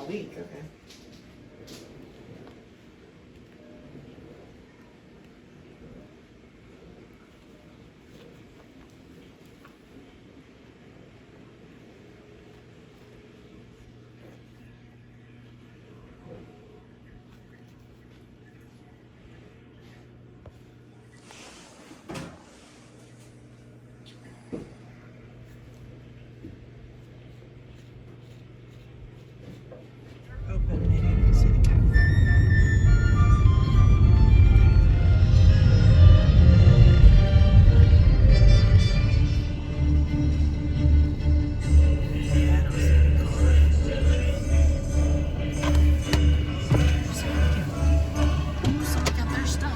a week, okay. Open, maybe you can see the cat. Yeah, I don't see the car. Ooh, someone got their stuck.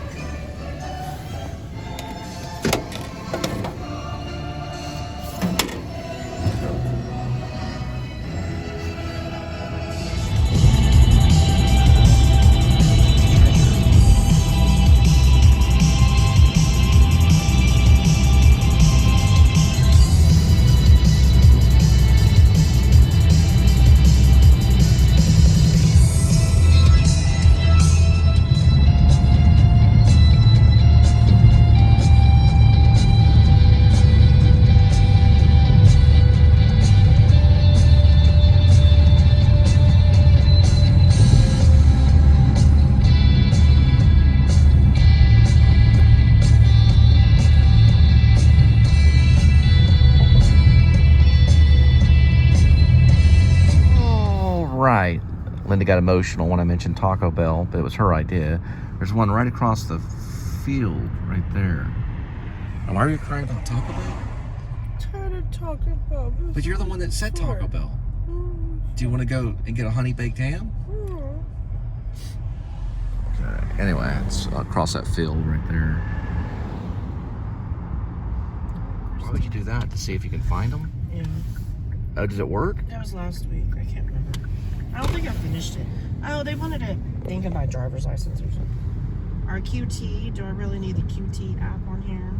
Right. Linda got emotional when I mentioned Taco Bell, but it was her idea. There's one right across the field right there. And why are you crying about Taco Bell? Trying to talk about this. But you're the one that said Taco Bell. Do you want to go and get a honey baked ham? Okay. Anyway, it's across that field right there. Why would you do that? To see if you can find them? Yeah. Oh, does it work? That was last week. I can't remember. I don't think I finished it. Oh, they wanted to think about driver's license or something. Our QT. Do I really need the QT app on here?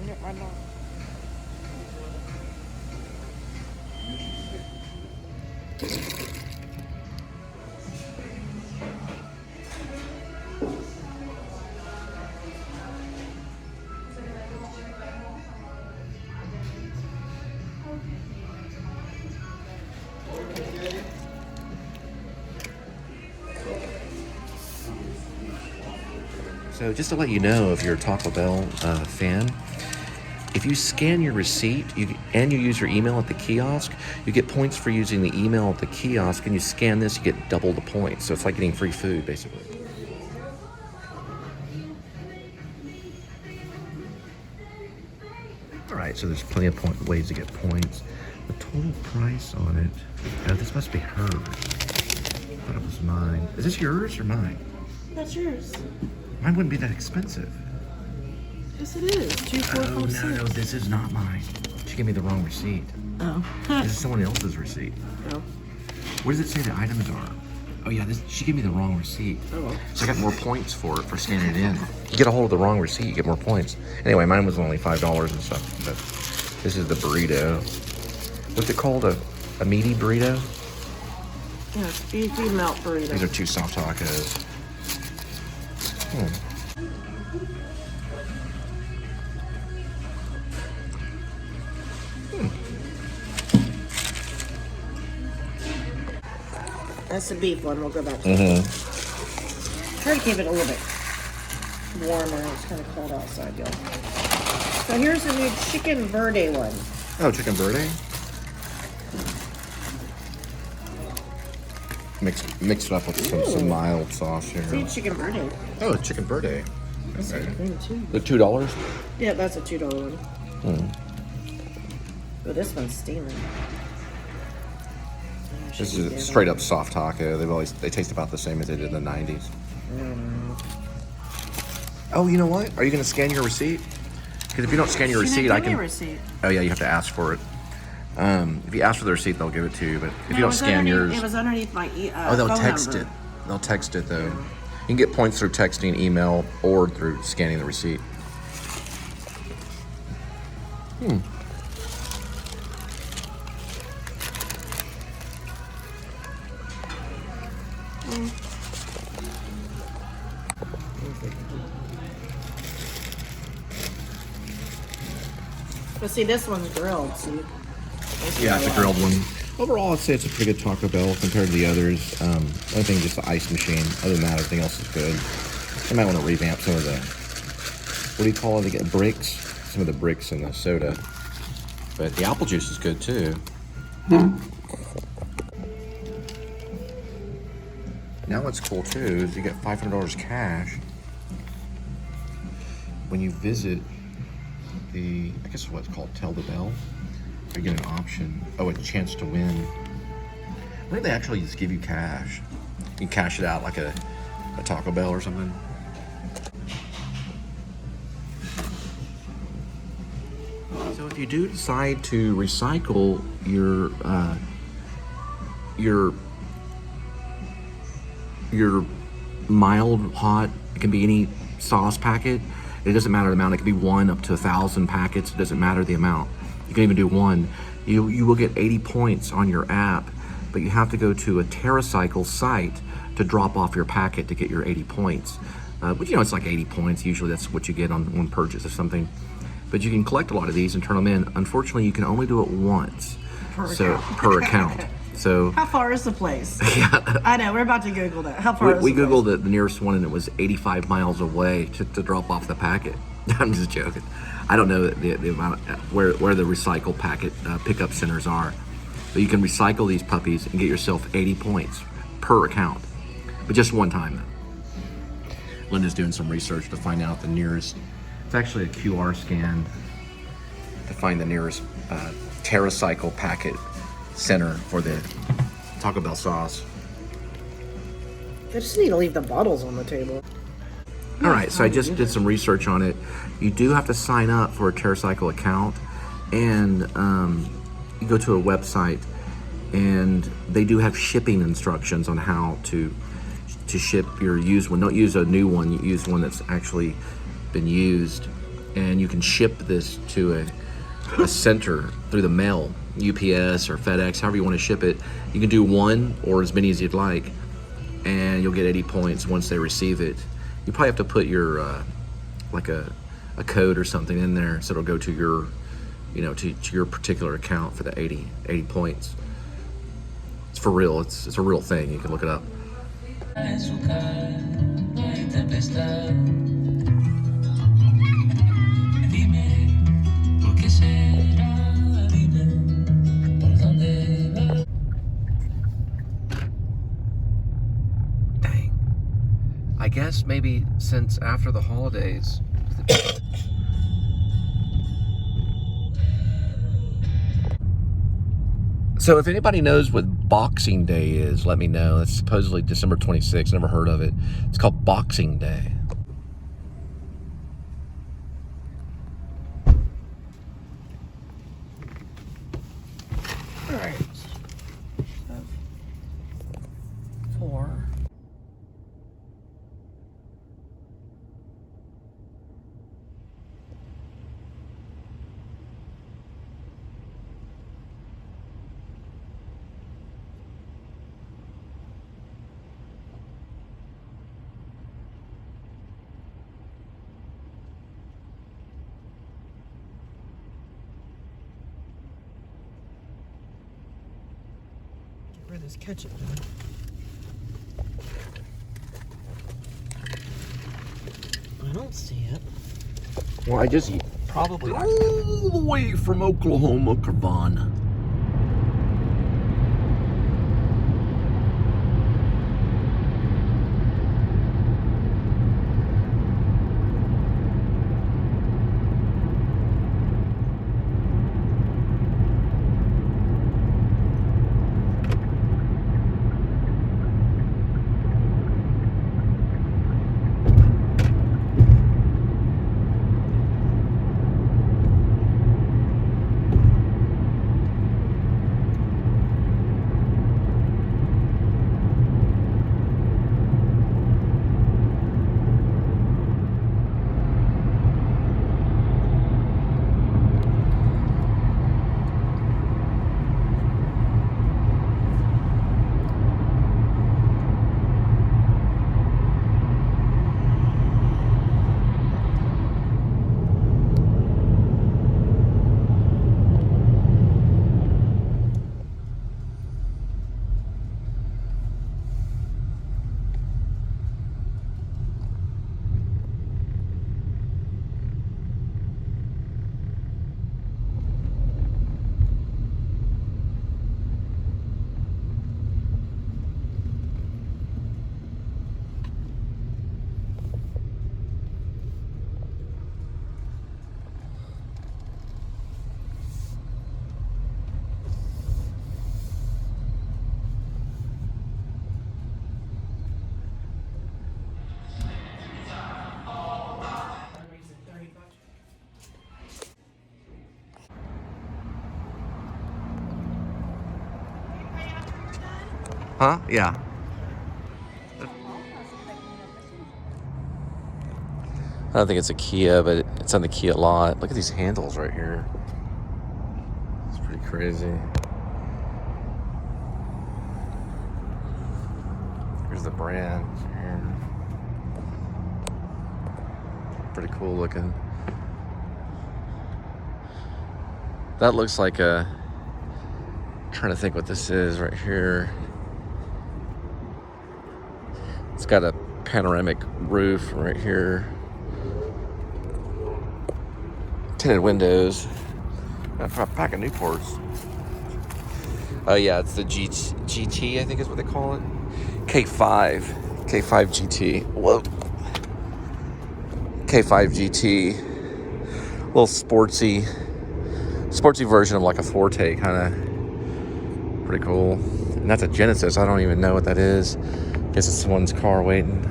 Yep, I know. So just to let you know, if you're a Taco Bell fan, if you scan your receipt and you use your email at the kiosk, you get points for using the email at the kiosk, and you scan this, you get double the points. So it's like getting free food, basically. All right, so there's plenty of ways to get points. The total price on it, this must be hers. I thought it was mine. Is this yours or mine? That's yours. Mine wouldn't be that expensive. Yes, it is. 2, 4, 5, 6. No, this is not mine. She gave me the wrong receipt. Oh. This is someone else's receipt. Oh. Where does it say the items are? Oh yeah, she gave me the wrong receipt. Oh well. So I got more points for it, for scanning it in. You get a hold of the wrong receipt, you get more points. Anyway, mine was only $5 and stuff, but this is the burrito. What's it called? A meaty burrito? Yeah, it's beefy melt burrito. These are 2 soft tacos. That's the beef one. We'll go back to that. Try to keep it a little bit warmer. It's kind of cold outside, y'all. So here's the new chicken verde one. Oh, chicken verde? Mixed up with some mild sauce here. See, chicken verde. Oh, it's chicken verde. That's a good thing, too. The $2? Yeah, that's a $2 one. But this one's steaming. This is a straight up soft taco. They taste about the same as they did in the 90s. Oh, you know what? Are you going to scan your receipt? Because if you don't scan your She didn't receipt, I give me can. a receipt. Oh yeah, you have to ask for it. If you ask for the receipt, they'll give it to you. But if No, you don't scan yours, it was underneath my they'll phone text number. it. They'll text it though. You can get points through texting, email, or through scanning the receipt. But see, this one's grilled. See? Yeah, it's a grilled one. Overall, I'd say it's a pretty good Taco Bell compared to the others. Only thing, just the ice machine. Other than that, everything else is good. I might want to revamp some of the, what do you call it again? Bricks? Some of the bricks in the soda. But the apple juice is good too. Now what's cool too is you get $500 cash when you visit the, I guess what's called Tell the Bell. You get an option. Oh, a chance to win. Maybe they actually just give you cash. You can cash it out like a Taco Bell or something. So if you do decide to recycle your mild, hot, it can be any sauce packet. It doesn't matter the amount. It could be 1 up to 1,000 packets. It doesn't matter the amount. You can even do 1. You will get 80 points on your app, but you have to go to a TerraCycle site to drop off your packet to get your 80 points. But you know, it's like 80 points. Usually that's what you get on one purchase of something. But you can collect a lot of these and turn them in. Unfortunately, you can only do it once. Per account. So How far is the place? yeah. I know, we're about to Google that. How far is We the place? Googled the nearest one and it was 85 miles away to drop off the packet. I'm just joking. I don't know the amount where the recycle packet pickup centers are. But you can recycle these puppies and get yourself 80 points per account. But just one time though. Linda's doing some research to find out the nearest, it's actually a QR scan to find the nearest TerraCycle packet center for the Taco Bell sauce. I just need to leave the bottles on the table. All right, so I just did some research on it. You do have to sign up for a TerraCycle account, and you go to a website, and they do have shipping instructions on how to ship your used one. Don't use a new one. You use one that's actually been used, and you can ship this to a center through the mail, UPS or FedEx, however you want to ship it. You can do 1 or as many as you'd like, and you'll get 80 points once they receive it. You probably have to put your like a code or something in there so it'll go to your, you know, to your particular account for the 80 points. It's for real. It's a real thing. You can look it up. Dang. I guess maybe since after the holidays. So if anybody knows what Boxing Day is, let me know. It's supposedly December 26th. Never heard of it. It's called Boxing Day. All right. 4. Where this ketchup going? I don't see it. Well, I just probably all the way from Oklahoma, Carvana. Huh? Yeah. I don't think it's a Kia, but it's on the Kia lot. Look at these handles right here. It's pretty crazy. Here's the brand here. Pretty cool looking. That looks like a... I'm trying to think what this is right here. It's got a panoramic roof right here. Tinted windows. A pack of Newports. Oh yeah, it's the GT, I think is what they call it. K5 GT. Whoa. K5 GT. A little sportsy version of like a Forte, kind of pretty cool. And that's a Genesis. I don't even know what that is. Guess it's someone's car waiting.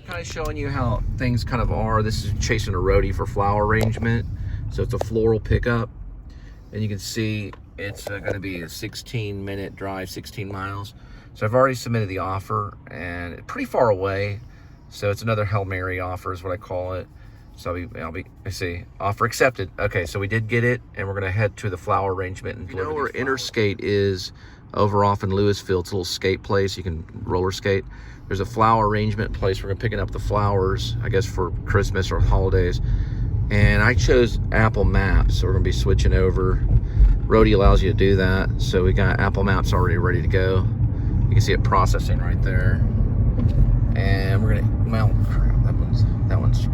Kind of showing you how things kind of are. This is chasing a Roadie for flower arrangement. So it's a floral pickup. And you can see it's going to be a 16-minute drive, 16 miles. So I've already submitted the offer, and it's pretty far away. So it's another Hail Mary offer is what I call it. So I see, offer accepted. Okay, so we did get it, and we're going to head to the flower arrangement. And you know where Interstate is over off in Louisville. It's a little skate place. You can roller skate. There's a flower arrangement place. We're picking up the flowers, I guess, for Christmas or holidays. And I chose Apple Maps, so we're gonna be switching over. Roadie allows you to do that. So we got Apple Maps already ready to go. You can see it processing right there. And we're gonna, well, crap, that one's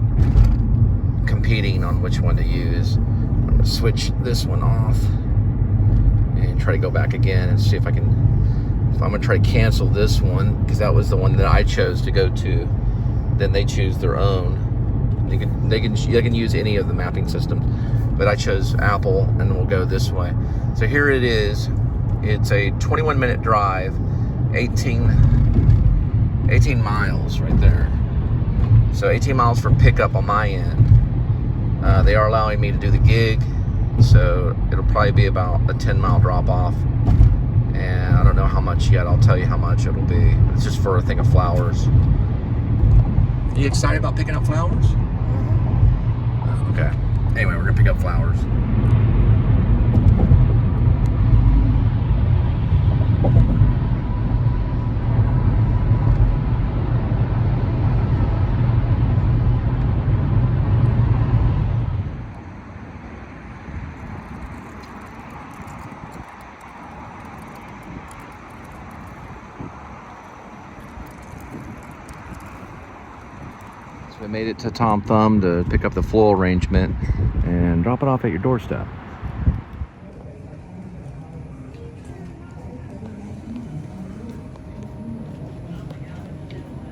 competing on which one to use. I'm gonna switch this one off and try to go back again and see if I can. So I'm gonna try to cancel this one because that was the one that I chose to go to. Then they choose their own. They can use any of the mapping systems, but I chose Apple, and then we'll go this way. So here it is. It's a 21-minute drive, 18 miles right there. So 18 miles for pickup on my end. They are allowing me to do the gig, so it'll probably be about a 10-mile drop off. And I don't know how much yet. I'll tell you how much it'll be. It's just for a thing of flowers. Are you excited about picking up flowers? Okay. Anyway, we're gonna pick up flowers. We made it to Tom Thumb to pick up the floral arrangement and drop it off at your doorstep.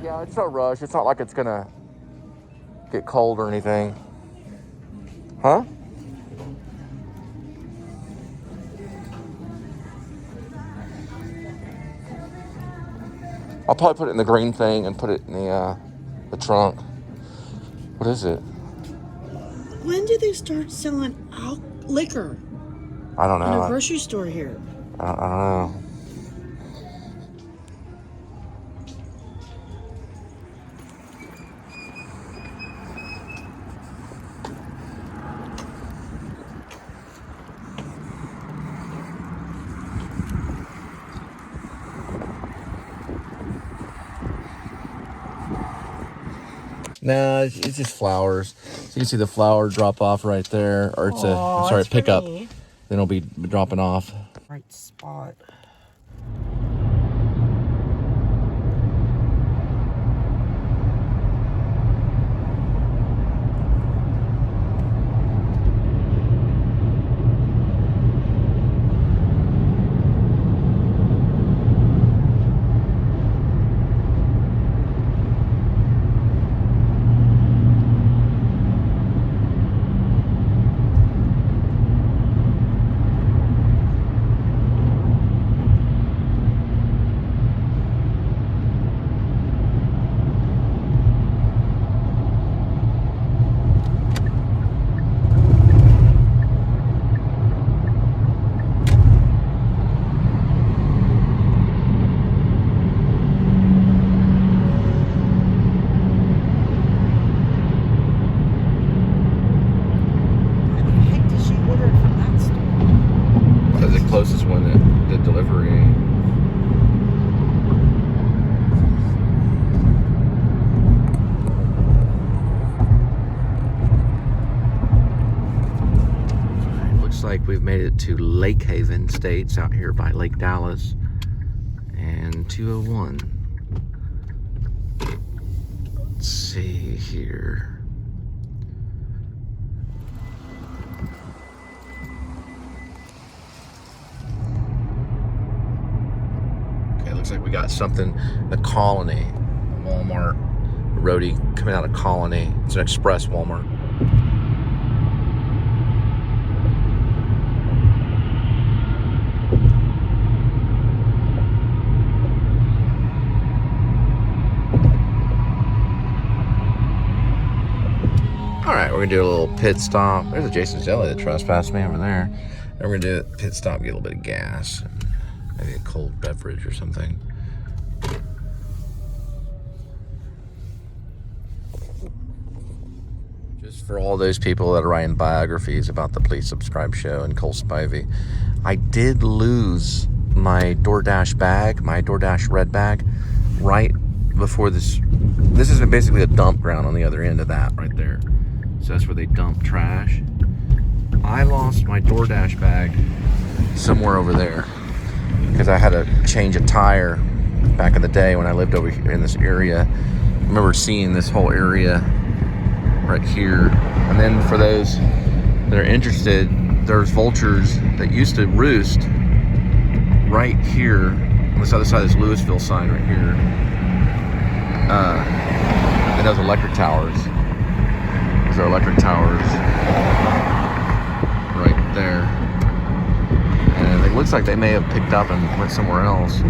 Yeah, it's no rush. It's not like it's gonna get cold or anything. Huh? I'll probably put it in the green thing and put it in the trunk. What is it? When did they start selling liquor? I don't know. In a grocery store here. I don't know. No, it's just flowers. So you can see the flower drop off right there, or it's I'm sorry, pick up. Then it'll be dropping off. Right spot. the delivery. Looks like we've made it to Lake Haven Estates out here by Lake Dallas and 201. Let's see here. Looks like we got something, the Colony, Walmart, Roadie coming out of Colony. It's an express Walmart. All right, we're gonna do a little pit stop. There's a Jason's Deli that trespassed me over there. And we're gonna do a pit stop, get a little bit of gas. Maybe a cold beverage or something. Just for all those people that are writing biographies about the Please Subscribe show and Cole Spivey, I did lose my DoorDash bag, my DoorDash red bag, right before this. This is basically a dump ground on the other end of that right there. So that's where they dump trash. I lost my DoorDash bag somewhere over there, because I had to change a tire back in the day when I lived over here in this area. I remember seeing this whole area right here. And then for those that are interested, there's vultures that used to roost right here on this other side of this Louisville sign right here. And those electric towers. Those are electric towers right there. And it looks like they may have picked up and went somewhere else.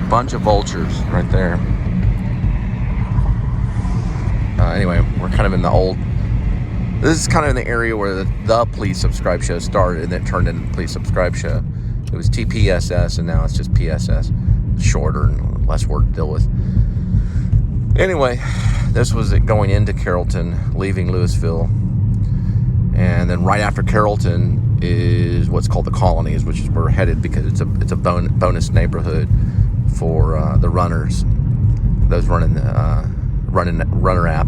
Bunch of vultures right there. Anyway, we're kind of in the old... This is kind of in the area where the Please Subscribe show started, and then it turned into the Please Subscribe show. It was p.s.s, and now it's just p.s.s. Shorter and less work to deal with. Anyway, this was it going into Carrollton, leaving Louisville. And then right after Carrollton is what's called the Colonies, which is where we're headed, because it's a bonus neighborhood for the runners, those running the runner app,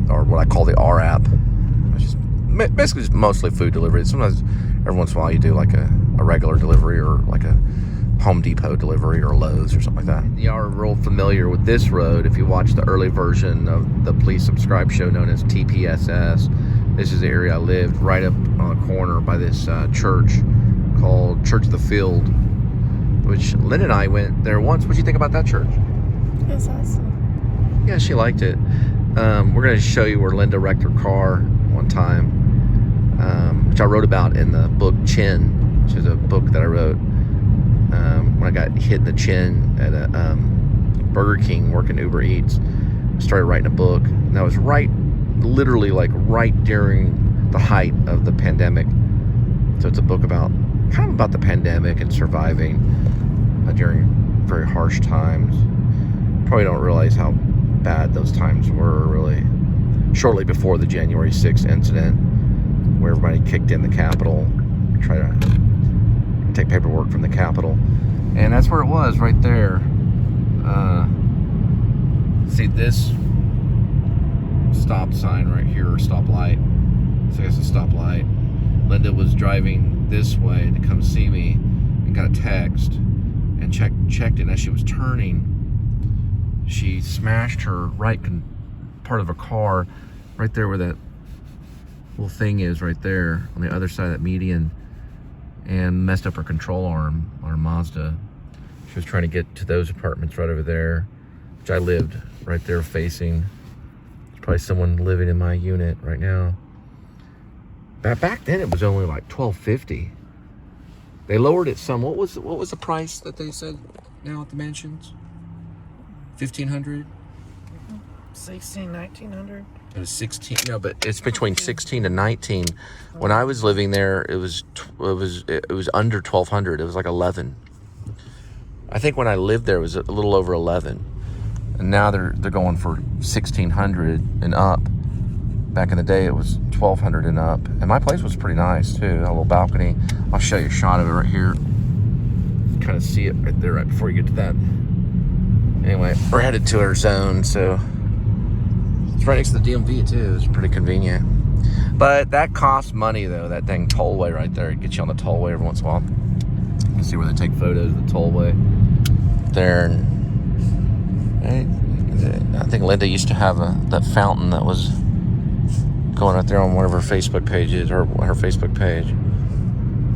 or what I call the R app, which is basically just mostly food delivery. Sometimes every once in a while you do like a regular delivery, or like a Home Depot delivery, or Lowe's or something like that. You are real familiar with this road if you watch the early version of the Please Subscribe show known as p.s.s. This is the area I lived, right up on the corner by this church called Church of the Field, which Linda and I went there once. What did you think about that church? It was awesome. Yeah, she liked it. We're going to show you where Linda wrecked her car one time, which I wrote about in the book Chin, which is a book that I wrote when I got hit in the chin at a Burger King working Uber Eats. I started writing a book, and that was literally right during the height of the pandemic. So it's a book about the pandemic and surviving during very harsh times. Probably don't realize how bad those times were, really. Shortly before the January 6th incident, where everybody kicked in the Capitol, try to take paperwork from the Capitol. And that's where it was, right there. See this stop sign right here, or stoplight. So I guess a stoplight. Linda was driving this way to come see me and got a text and checked it. And as she was turning, she smashed her right part of a car right there where that little thing is, right there on the other side of that median, and messed up her control arm on her Mazda. She was trying to get to those apartments right over there, which I lived right there facing. There's probably someone living in my unit right now. Back then it was only like $1,250. They lowered it some. What was the price that they said now at the mansions? $1,500? 16, 1900. It was 16. No, but it's between 16 and 19. When I was living there, it was under 1,200. It was like 11. I think when I lived there, it was a little over 11. And now they're going for 1,600 and up. Back in the day, it was 1,200 and up. And my place was pretty nice too. A little balcony. I'll show you a shot of it right here. kind of see it right there, right before you get to that. Anyway, we're headed to our zone, so it's right next to the DMV too. It's pretty convenient. But that costs money though. That dang tollway right there. It gets you on the tollway every once in a while. You can see where they take photos of the tollway there. Right? I think Linda used to have that fountain that was going out there on one of her Facebook pages, or her Facebook page,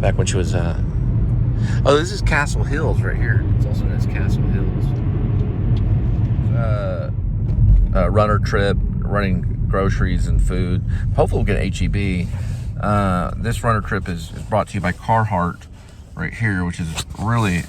back when she was. Oh, this is Castle Hills right here. It's also known as Castle Hills. Runner trip, running groceries and food. Hopefully we'll get HEB. This runner trip is brought to you by Carhartt right here, which is a really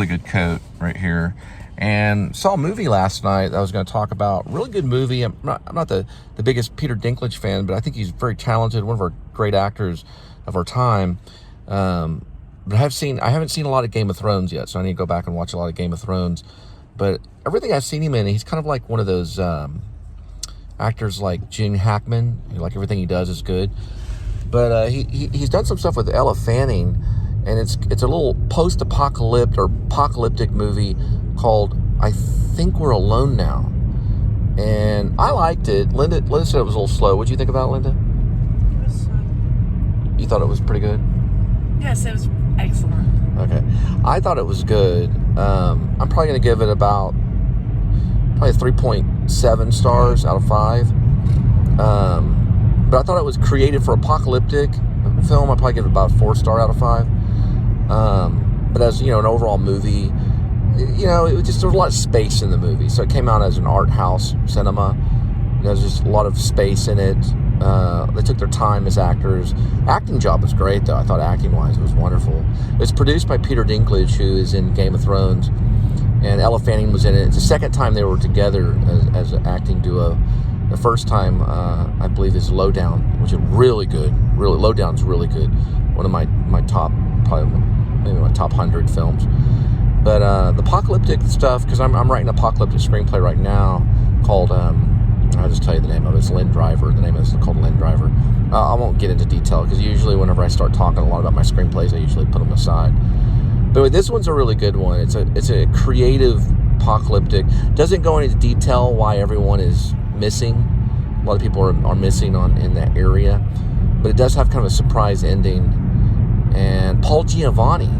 good coat right here. And saw a movie last night that I was going to talk about. Really good movie. I'm not the biggest Peter Dinklage fan, but I think he's very talented, one of our great actors of our time. But I haven't seen a lot of Game of Thrones yet, so I need to go back and watch a lot of Game of Thrones. But everything I've seen him in, he's kind of like one of those actors like Gene Hackman. Like everything he does is good. But he's done some stuff with Ella Fanning, and it's a little post-apocalyptic movie called I Think We're Alone Now. And I liked it. Linda said it was a little slow. What did you think about it, Linda? It was, you thought it was pretty good? yes, it was excellent. Okay. I thought it was good. I'm probably going to give it about 3.7 stars out of 5. But I thought it was creative for apocalyptic film. I'd probably give it about a 4-star out of 5. But as, an overall movie, it was just, there was a lot of space in the movie. So it came out as an art house cinema. There's just a lot of space in it. They took their time as actors. Acting job was great, though. I thought acting-wise it was wonderful. It was produced by Peter Dinklage, who is in Game of Thrones, and Ella Fanning was in it. It's the second time they were together as an acting duo. The first time, I believe, is Lowdown, which is really good. Really, Lowdown's really good. One of my top, probably maybe my top 100 films. But the apocalyptic stuff, because I'm writing an apocalyptic screenplay right now called, I'll just tell you the name of it. It's Lynn Driver. The name is called Lynn Driver. I won't get into detail, because usually whenever I start talking a lot about my screenplays, I usually put them aside. But this one's a really good one. It's a creative apocalyptic. Doesn't go into detail why everyone is missing. A lot of people are missing in that area. But it does have kind of a surprise ending. And Paul Giamatti,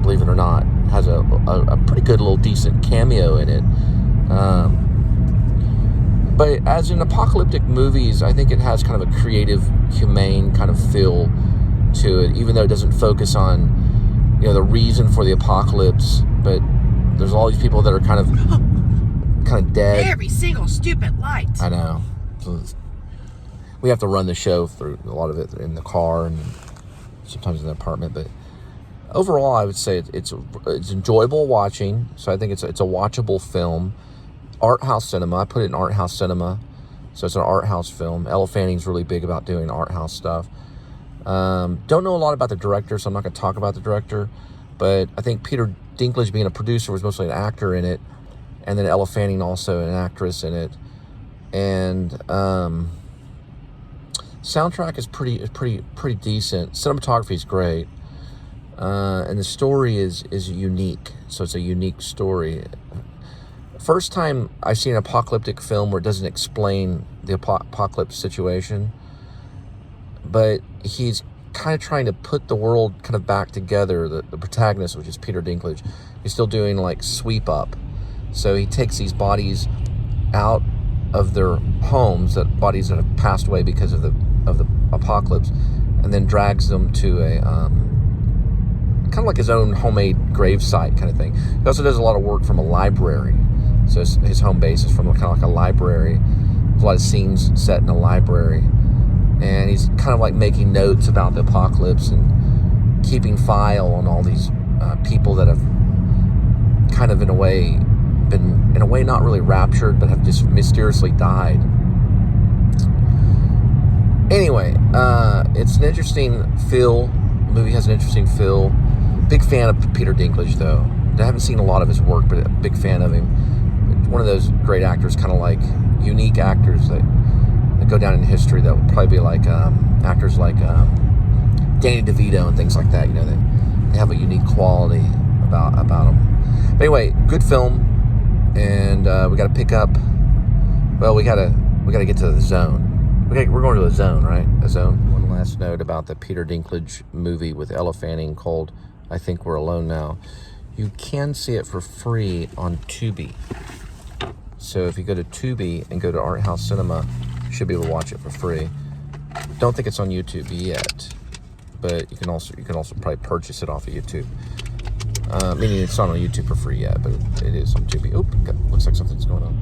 believe it or not, has a pretty good little decent cameo in it. But as in apocalyptic movies, I think it has kind of a creative, humane kind of feel to it, even though it doesn't focus on, the reason for the apocalypse. But there's all these people that are kind of dead. Every single stupid light. I know. So we have to run the show through a lot of it in the car and sometimes in the apartment. But overall, I would say it's enjoyable watching. So I think it's a watchable film. Art house cinema. I put it in art house cinema. So it's an art house film. Ella Fanning's really big about doing art house stuff. Don't know a lot about the director, so I'm not going to talk about the director. But I think Peter Dinklage, being a producer, was mostly an actor in it. And then Ella Fanning also an actress in it. And soundtrack is pretty decent. Cinematography is great. And the story is unique. So it's a unique story. First time I've seen an apocalyptic film where it doesn't explain the apocalypse situation, but he's kind of trying to put the world kind of back together. The protagonist, which is Peter Dinklage, he's still doing like sweep up. So he takes these bodies out of their homes, bodies that have passed away because of the apocalypse, and then drags them to a kind of like his own homemade grave site kind of thing. He also does a lot of work from a library. So his home base is from kind of like a library. There's a lot of scenes set in a library. And he's kind of like making notes about the apocalypse and keeping file on all these people that have kind of in a way not really raptured, but have just mysteriously died. Anyway, it's an interesting feel. The movie has an interesting feel. Big fan of Peter Dinklage, though. I haven't seen a lot of his work, but a big fan of him. One of those great actors, kind of like unique actors that go down in history. That would probably be like actors like Danny DeVito and things like that. They have a unique quality about But anyway, good film, and we got to pick up. Well, we gotta get to the zone. We're going to a zone, right? A zone. One last note about the Peter Dinklage movie with Ella Fanning called "I Think We're Alone Now." You can see it for free on Tubi. So if you go to Tubi and go to Art House Cinema, you should be able to watch it for free. Don't think it's on YouTube yet, but you can also probably purchase it off of YouTube. Meaning it's not on YouTube for free yet, but it is on Tubi. Oop, looks like something's going on.